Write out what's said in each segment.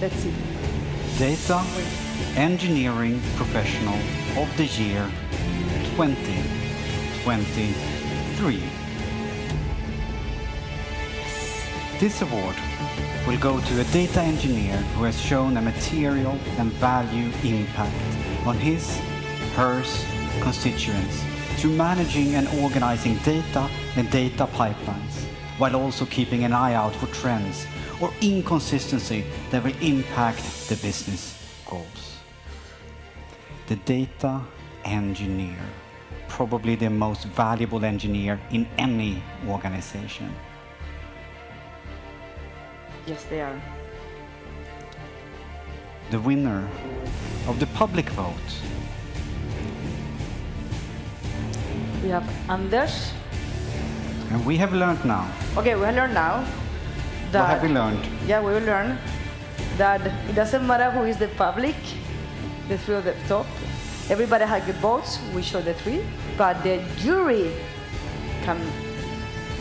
Let's see. Data Engineering Professional of the Year 2023. This award will go to a data engineer who has shown a material and value impact on his, hers, constituents through managing and organizing data and data pipelines, while also keeping an eye out for trends or inconsistency that will impact the business goals. The data engineer, probably the most valuable engineer in any organization. Yes, they are. The winner of the public vote. We have Anders. And we have learned now. Okay, we have learned now that... What have we learned? Yeah, we will learn that it doesn't matter who is the public, the three of the top. Everybody has good votes, we show the three, but the jury can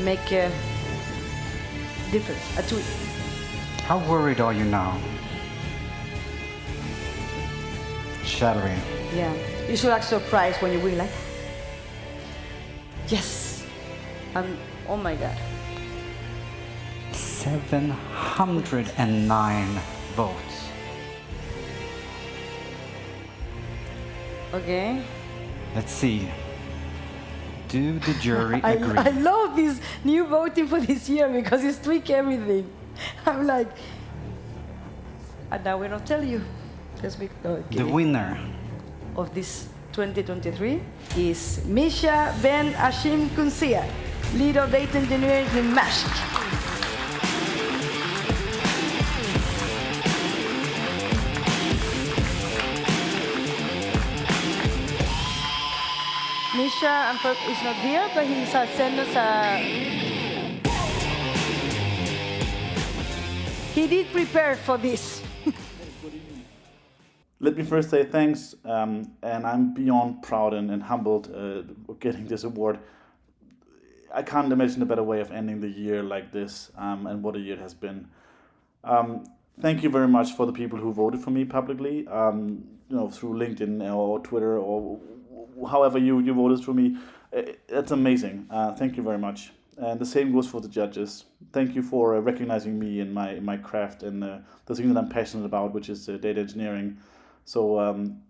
make a difference, a tweet. How worried are you now? Shall we? Yeah, you should act surprised when you win, like, yes, and oh my God. 709 votes. Okay. Let's see. Do the jury agree? I love this new voting for this year because it's tweak everything. I'm like, and now we don't tell you. The winner of this 2023 is Micha Ben Achim Kunze, lead of data engineering in Maersk. Micha is not here, but he sent us a... He did prepare for this. Let me first say thanks, and I'm beyond proud and humbled getting this award. I can't imagine a better way of ending the year like this, and what a year it has been. Thank you very much for the people who voted for me publicly, through LinkedIn or Twitter or however you voted for me. It's amazing. Thank you very much. And the same goes for the judges. Thank you for recognizing me in my craft and the thing that I'm passionate about, which is data engineering. So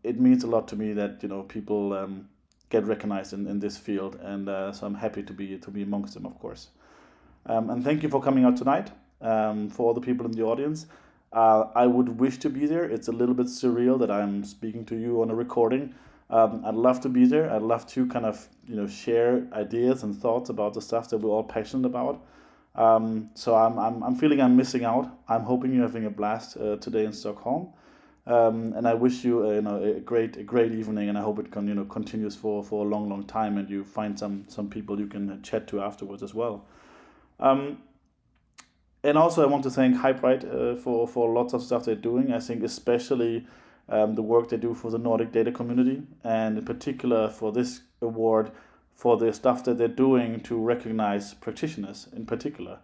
it means a lot to me that people get recognized in this field, and so I'm happy to be amongst them, of course. And thank you for coming out tonight. For all the people in the audience, I would wish to be there. It's a little bit surreal that I'm speaking to you on a recording. I'd love to be there. I'd love to kind of share ideas and thoughts about the stuff that we're all passionate about. So I'm feeling I'm missing out. I'm hoping you're having a blast today in Stockholm. And I wish you a great evening, and I hope it continues for a long time, and you find some people you can chat to afterwards as well. And also I want to thank Hyperight for lots of stuff they're doing. I think especially the work they do for the Nordic Data community, and in particular for this award, for the stuff that they're doing to recognize practitioners in particular.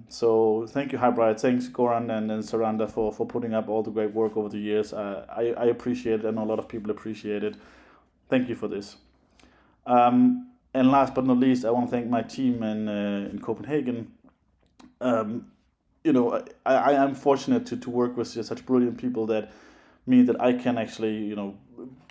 So thank you, Hyperight. Thanks, Goran and Saranda, for putting up all the great work over the years. I appreciate it. I know a lot of people appreciate it. Thank you for this. And last but not least, I want to thank my team in Copenhagen. I am fortunate to work with such brilliant people that mean that I can actually,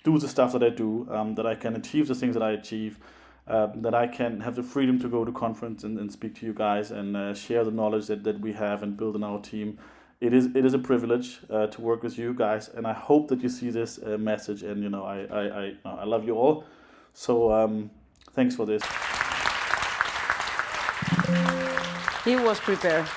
do the stuff that I do, that I can achieve the things that I achieve, that I can have the freedom to go to conference and speak to you guys and share the knowledge that we have and build in our team. It is a privilege to work with you guys, and I hope that you see this message. And I love you all. So thanks for this. He was prepared.